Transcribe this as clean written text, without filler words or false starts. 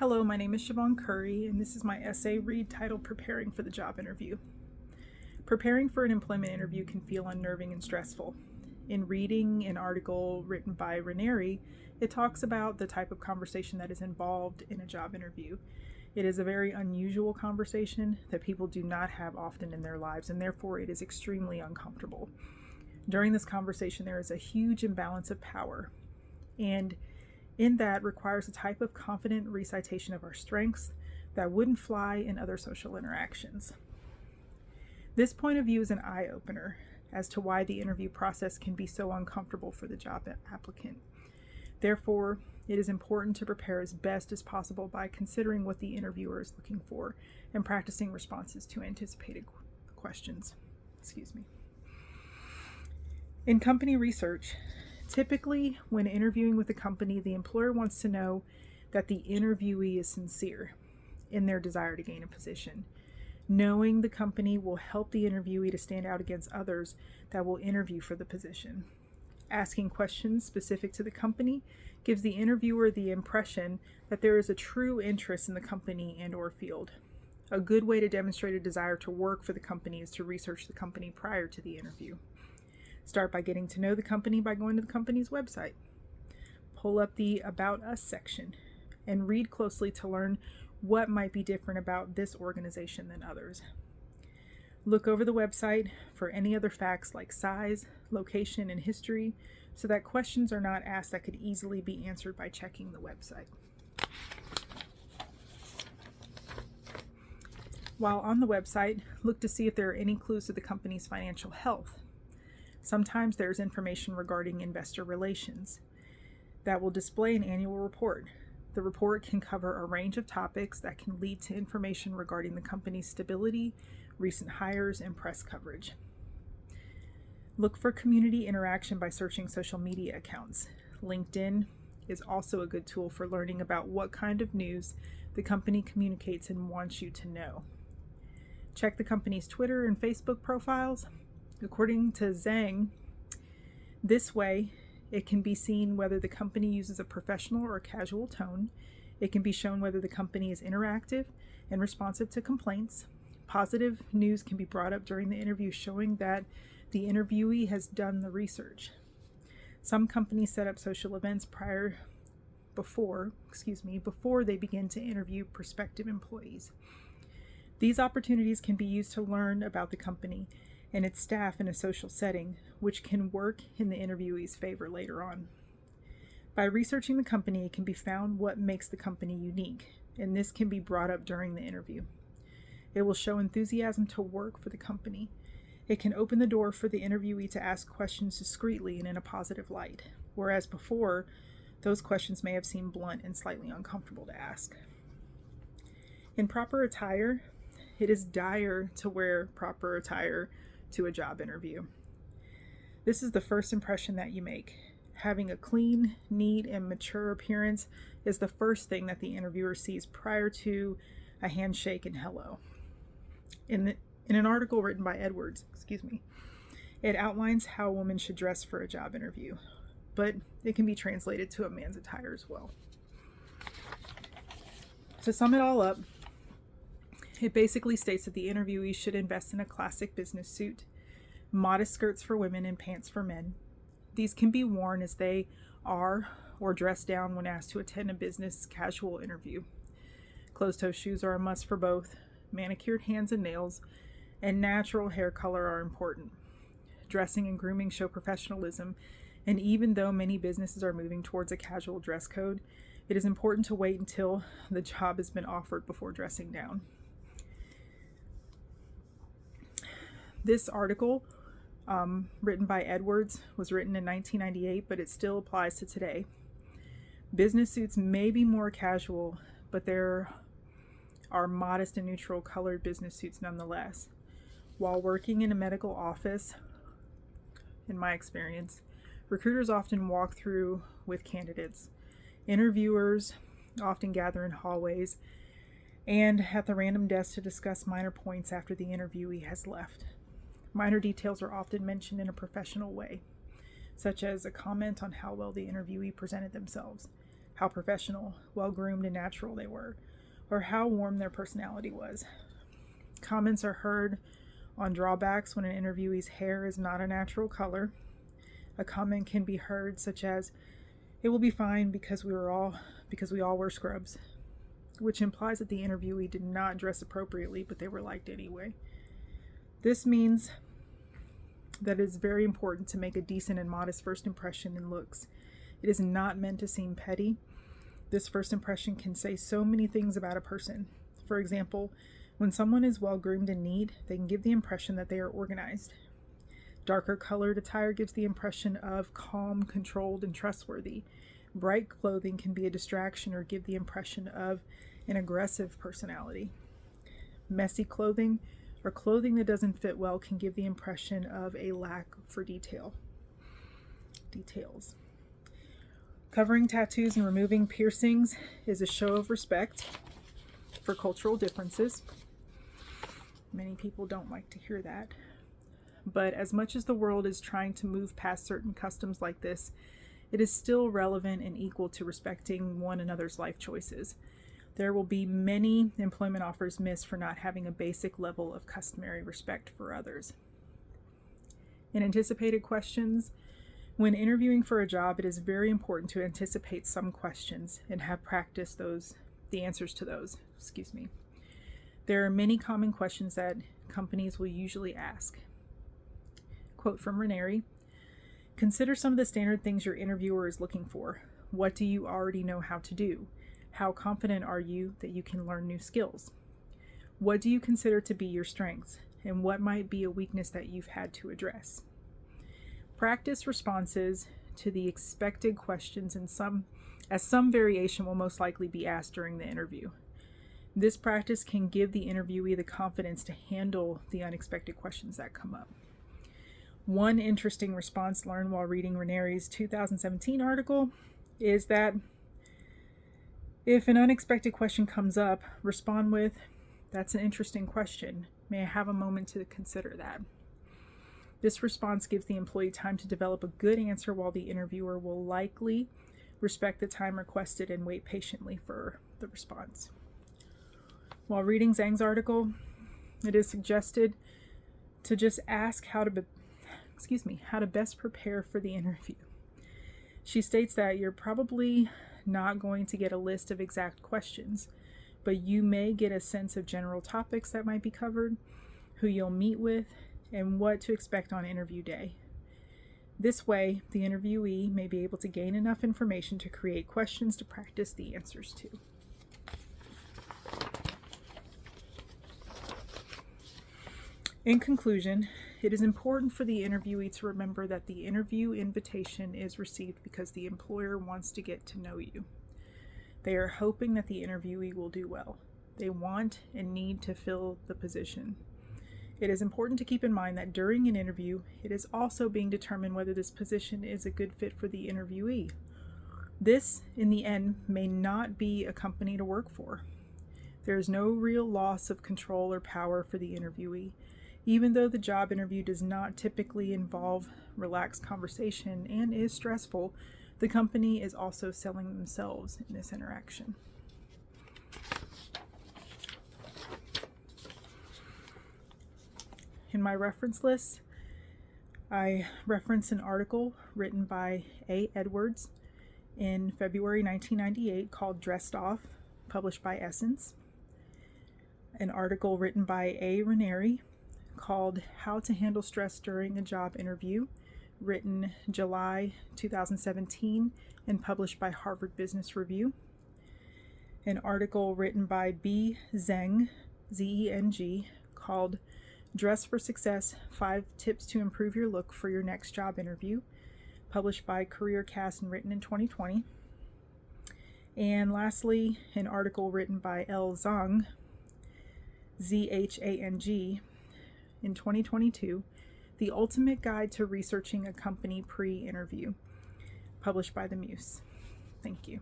Hello, my name is Siobhan Curry, and this is my essay read titled Preparing for the Job Interview. Preparing for an employment interview can feel unnerving and stressful. In reading an article written by Ranieri, it talks about the type of conversation that is involved in a job interview. It is a very unusual conversation that people do not have often in their lives, and therefore it is extremely uncomfortable. During this conversation, there is a huge imbalance of power, and in that requires a type of confident recitation of our strengths that wouldn't fly in other social interactions. This point of view is an eye-opener as to why the interview process can be so uncomfortable for the job applicant. Therefore, it is important to prepare as best as possible by considering what the interviewer is looking for and practicing responses to anticipated questions. In company research, typically, when interviewing with a company, the employer wants to know that the interviewee is sincere in their desire to gain a position. Knowing the company will help the interviewee to stand out against others that will interview for the position. Asking questions specific to the company gives the interviewer the impression that there is a true interest in the company and/or field. A good way to demonstrate a desire to work for the company is to research the company prior to the interview. Start by getting to know the company by going to the company's website. Pull up the About Us section and read closely to learn what might be different about this organization than others. Look over the website for any other facts like size, location, and history so that questions are not asked that could easily be answered by checking the website. While on the website, look to see if there are any clues to the company's financial health. Sometimes there's information regarding investor relations that will display an annual report. The report can cover a range of topics that can lead to information regarding the company's stability, recent hires, and press coverage. Look for community interaction by searching social media accounts. LinkedIn is also a good tool for learning about what kind of news the company communicates and wants you to know. Check the company's Twitter and Facebook profiles. According to Zhang, this way it can be seen whether the company uses a professional or a casual tone. It can be shown whether the company is interactive and responsive to complaints. Positive news can be brought up during the interview, showing that the interviewee has done the research. Some companies set up social events before they begin to interview prospective employees. These opportunities can be used to learn about the company and its staff in a social setting, which can work in the interviewee's favor later on. By researching the company, it can be found what makes the company unique, and this can be brought up during the interview. It will show enthusiasm to work for the company. It can open the door for the interviewee to ask questions discreetly and in a positive light, whereas before, those questions may have seemed blunt and slightly uncomfortable to ask. In proper attire, it is dire to wear proper attire to a job interview. This is the first impression that you make. Having a clean, neat, and mature appearance is the first thing that the interviewer sees prior to a handshake and hello. In an article written by Edwards, it outlines how a woman should dress for a job interview, but it can be translated to a man's attire as well. To sum it all up, it basically states that the interviewee should invest in a classic business suit, modest skirts for women and pants for men. These can be worn as they are or dressed down when asked to attend a business casual interview. Closed-toe shoes are a must for both. Manicured hands and nails and natural hair color are important. Dressing and grooming show professionalism, and even though many businesses are moving towards a casual dress code, it is important to wait until the job has been offered before dressing down. This article, written by Edwards, was written in 1998, but it still applies to today. Business suits may be more casual, but there are modest and neutral colored business suits nonetheless. While working in a medical office, in my experience, recruiters often walk through with candidates. Interviewers often gather in hallways and at the random desk to discuss minor points after the interviewee has left. Minor details are often mentioned in a professional way, such as a comment on how well the interviewee presented themselves, how professional, well-groomed, and natural they were, or how warm their personality was. Comments are heard on drawbacks when an interviewee's hair is not a natural color. A comment can be heard such as, "It will be fine because we all wear scrubs," which implies that the interviewee did not dress appropriately, but they were liked anyway. This means that it is very important to make a decent and modest first impression in looks. It is not meant to seem petty. This first impression can say so many things about a person. For example, when someone is well-groomed and neat, they can give the impression that they are organized. Darker colored attire gives the impression of calm, controlled, and trustworthy. Bright clothing can be a distraction or give the impression of an aggressive personality. Messy clothing or clothing that doesn't fit well can give the impression of a lack for details. Covering tattoos and removing piercings is a show of respect for cultural differences. Many people don't like to hear that. But as much as the world is trying to move past certain customs like this, it is still relevant and equal to respecting one another's life choices. There will be many employment offers missed for not having a basic level of customary respect for others. In anticipated questions, when interviewing for a job, it is very important to anticipate some questions and have practiced the answers to those. There are many common questions that companies will usually ask. Quote from Ranieri, "Consider some of the standard things your interviewer is looking for. What do you already know how to do? How confident are you that you can learn new skills? What do you consider to be your strengths? And what might be a weakness that you've had to address?" Practice responses to the expected questions as some variation will most likely be asked during the interview. This practice can give the interviewee the confidence to handle the unexpected questions that come up. One interesting response learned while reading Ranieri's 2017 article is that if an unexpected question comes up, respond with, "That's an interesting question. May I have a moment to consider that?" This response gives the employee time to develop a good answer, while the interviewer will likely respect the time requested and wait patiently for the response. While reading Zhang's article, it is suggested to just ask how to best prepare for the interview. She states that you're probably not going to get a list of exact questions, but you may get a sense of general topics that might be covered, who you'll meet with, and what to expect on interview day. This way, the interviewee may be able to gain enough information to create questions to practice the answers to. In conclusion, it is important for the interviewee to remember that the interview invitation is received because the employer wants to get to know you. They are hoping that the interviewee will do well. They want and need to fill the position. It is important to keep in mind that during an interview, it is also being determined whether this position is a good fit for the interviewee. This, in the end, may not be a company to work for. There is no real loss of control or power for the interviewee. Even though the job interview does not typically involve relaxed conversation and is stressful, the company is also selling themselves in this interaction. In my reference list, I reference an article written by A. Edwards in February 1998 called Dressed Off, published by Essence. An article written by A. Ranieri called How to Handle Stress During a Job Interview, written July 2017 and published by Harvard Business Review. An article written by B. Zeng, Z-E-N-G, called Dress for Success, 5 Tips to Improve Your Look for Your Next Job Interview, published by CareerCast and written in 2020. And lastly, an article written by L. Zhang, Z-H-A-N-G, in 2022, The Ultimate Guide to Researching a Company Pre-Interview, published by The Muse. Thank you.